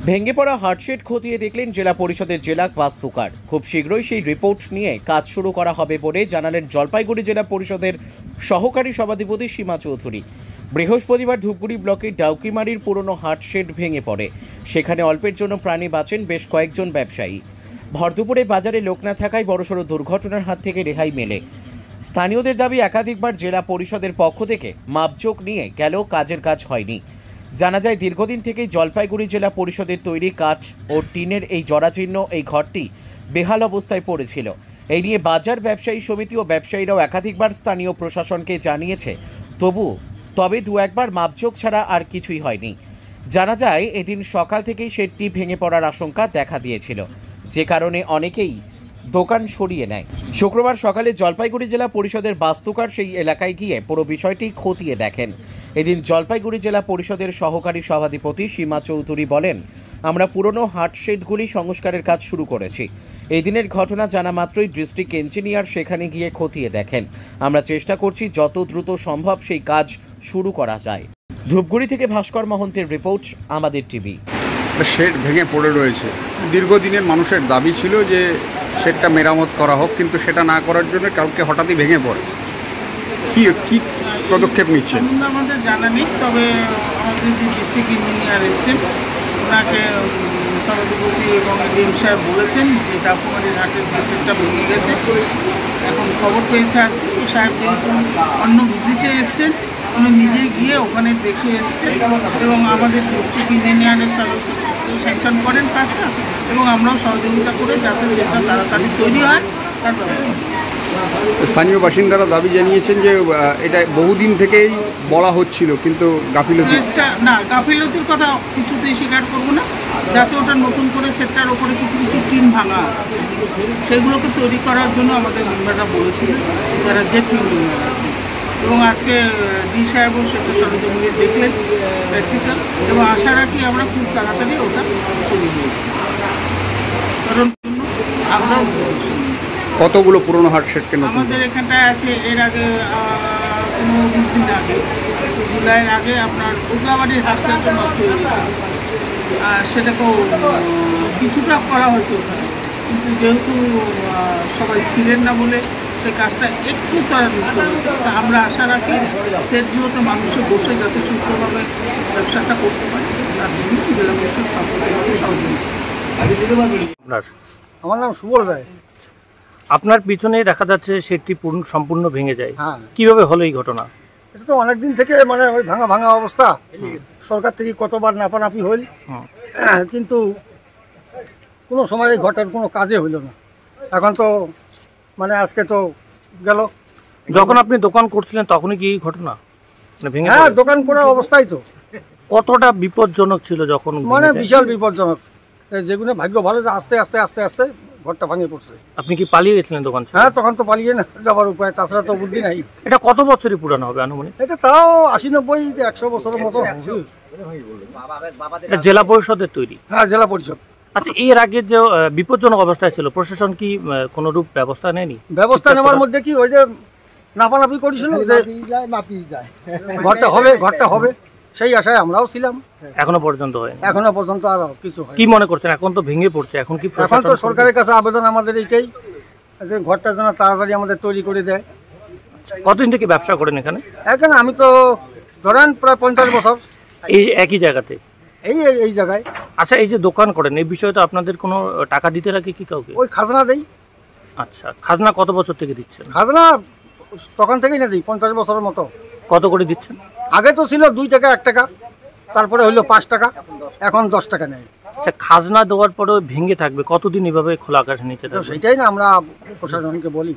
ভেঙে পড়া হার্টশেড খতিয়ে দেখলেন জেলা পরিষদের জেলা বাস্তুকার। খুব শীঘ্রই সেই রিপোর্ট নিয়ে কাজ শুরু করা হবে বলে জানালেন জলপাইগুড়ি জেলা পরিষদের সহকারী সভাধিপতি সীমা চৌধুরী। বৃহস্পতিবার ধূপগুড়ি ব্লকের ডাউকিমারির পুরনো হার্টশেড ভেঙে পড়ে। সেখানে অল্পের জন্য প্রাণে বাঁচেন বেশ কয়েকজন ব্যবসায়ী। ভরদুপুরে বাজারে লোক না থাকায় বড়সড় দুর্ঘটনার হাত থেকে রেহাই মেলে। স্থানীয়দের দাবি, একাধিকবার জেলা পরিষদের পক্ষ থেকে মাপজোক নিয়ে গেল, কাজের কাজ হয়নি। জানা যায়, দীর্ঘদিন থেকেই জলপাইগুড়ি জেলা পরিষদের তৈরি কাঠ ও টিনের এই জরাজীর্ণ এই ঘরটি বেহাল অবস্থায় পড়েছিল। এই নিয়ে বাজার ব্যবসায়ী সমিতি ও ব্যবসায়ীরাও একাধিকবার স্থানীয় প্রশাসনকে জানিয়েছে, তবে দু একবার মাপজোক ছাড়া আর কিছুই হয়নি। জানা যায়, এদিন সকাল থেকেই শেডটি ভেঙে পড়ার আশঙ্কা দেখা দিয়েছিল, যে কারণে অনেকেই দোকান সরিয়ে নেয়। শুক্রবার সকালে জলপাইগুড়ি জেলা পরিষদের বাস্তুকার সেই এলাকায় গিয়ে পুরো বিষয়টি খতিয়ে দেখেন। এদিন জলপাইগুড়ি জেলা পরিষদের সহকারী সভাধিপতি সীমা চৌধুরী বলেন, আমরা পুরনো হার্টশেডগুলি সংস্কারের কাজ শুরু করেছি। এই দিনের ঘটনা জানা মাত্রই ডিস্ট্রিক্ট ইঞ্জিনিয়ার সেখানে গিয়ে খতিয়ে দেখেন। আমরা চেষ্টা করছি যত দ্রুত সম্ভব সেই কাজ শুরু করা যায়। ধূপগুড়ি থেকে ভাস্কর মহন্তের রিপোর্ট, আমাদের টিভি। শেড ভেঙে পড়ে রয়েছে। দীর্ঘদিনের মানুষের দাবি ছিল যে শেডটা মেরামত করা হোক, কিন্তু সেটা না করার জন্য কালকে হঠাৎই ভেঙে পড়ে। কি পদক্ষেপ নিচ্ছেন? আমাদের জানা নেই, তবে আমাদের যে ডিস্ট্রিক্ট ইঞ্জিনিয়ার এসেছেন ওনাকে সভাধিপতি এবং ডিএম সাহেব বলেছেন যে ডাকুমারির হাটের যে শেডটা ভেঙে গেছে। এখন খবর পেয়েছে আজকে সাহেব যেহেতু অন্য ভিজিটে এসছেন, উনি নিজে গিয়ে ওখানে দেখে এসছেন এবং আমাদের ডিস্ট্রিক্ট ইঞ্জিনিয়ারের স্যাংশন করেন কাজটা, এবং আমরাও সহযোগিতা করে যাতে সেটা তাড়াতাড়ি তৈরি হয় তার ব্যবস্থা। স্থানীয় বাসিন্দারা দাবি জানিয়েছেন যে এটা বহুদিন থেকেই বলা হচ্ছিল, কিন্তু গাফিলতির কথা কিছুতেই স্বীকার করবো না। যাতে ওটা নতুন করে সেটার ওপরে কিছু কিছু টিন ভাঙা আছে, সেগুলোকে তৈরি করার জন্য আমাদের মেম্বাররা বলেছিলেন, যারা যে টিম মেম্বার আছে। এবং আজকে ডি সাহেবও সেটা সরজমিনে দেখলেন প্র্যাকটিক্যাল, এবং আশা রাখি আমরা খুব তাড়াতাড়ি ওটা তৈরি হয়ে যাই। কারণ আমরাও কতগুলো পুরনো হার্টশেডকে আমাদের এখানটায় আছে। এর আগে 15-20 দিন আগে, জুলাইয়ের আগে আপনার উগলাবাড়ির হার্টশেডটা নষ্ট হয়ে গেছে। সেটাকেও কিছুটা করা হয়েছে ওখানে, কিন্তু যেহেতু সবাই ছিলেন না বলে সেই কাজটা একটু তারা আমরা আশা রাখি সেগুলোতে মানুষের বসে যাতে সুস্থভাবে ব্যবসাটা করতে পারে, তার জন্য জেলা পরিষদ সহযোগিতা। আমার নাম সুবল রায়। আপনার পিছনে দেখা যাচ্ছে সেটি সম্পূর্ণ ভেঙে যায়। হ্যাঁ, কিভাবে হলো এই ঘটনা? এটা তো অনেকদিন থেকে মানে ওই ভাঙা অবস্থা। সরকার থেকে কতবার নাপানাপি হইল, কিন্তু কোনো সময় এই ঘটার কোনো কাজে হইল না। এখন তো মানে আজকে তো গেল। যখন আপনি দোকান করছিলেন তখনই কি এই ঘটনা ভেঙে? হ্যাঁ, দোকান করা অবস্থায় তো। কতটা বিপজ্জনক ছিল যখন? মানে বিশাল বিপজ্জনক। যেগুলো ভাগ্য ভালো যে আস্তে আস্তে আস্তে আস্তে ঘরটা ভাঙিয়ে পড়ছে। আপনি কি পালিয়ে গেছিলেন দোকান? হ্যাঁ, তখন তো পালিয়ে না যাবার উপায়, তাছাড়া তো বুদ্ধি নাই। এটা কত বছরই পুরানো হবে আনুমানিক? এটা তাও 80-90-100 বছরের মতো। জেলা পরিষদের তৈরি? হ্যাঁ, জেলা পরিষদ। আচ্ছা, এর আগে যে বিপজ্জনক অবস্থায় ছিল, প্রশাসন কি কোনো রূপ ব্যবস্থা নেয়নি? ব্যবস্থা নেওয়ার মধ্যে কি ওই যে নাপানাপি করেছিল যে ঘরটা হবে সেই আশায় আমরাও ছিলাম। এখনো পর্যন্ত হয়নি? এখনো পর্যন্ত আর কিছু হয়। কি মনে করছেন, এখন তো ভেঙে পড়ছে, এখন কি? এখন তো সরকারের কাছে আবেদন আমাদের এইটাই, ঘরটা যেন তাড়াতাড়ি আমাদের তৈরি করে দেয়। কতদিন থেকে ব্যবসা করেন এখানে? এখানে আমি তো ধরেন প্রায় 50 বছর এই একই জায়গাতে, এই জায়গায়। আচ্ছা, এই যে দোকান করেন, এই বিষয়ে তো আপনাদের কোনো টাকা দিতে লাগে কি কাউকে? ওই খাজনা দেই। আচ্ছা, খাজনা কত বছর থেকে দিচ্ছেন? খাজনা তখন থেকেই না দিই, 50 বছরের মতো। কত করে দিচ্ছেন? আগে তো ছিল 2 টাকা 1 টাকা, তারপরে হইলো 5 টাকা, এখন 10 টাকা নেয়। আচ্ছা, খাজনা দেওয়ার পরেও ভেঙে থাকবে কতদিন এভাবে খোলা আকাশের নিচে? সেটাই না আমরা প্রশাসনকে বলি।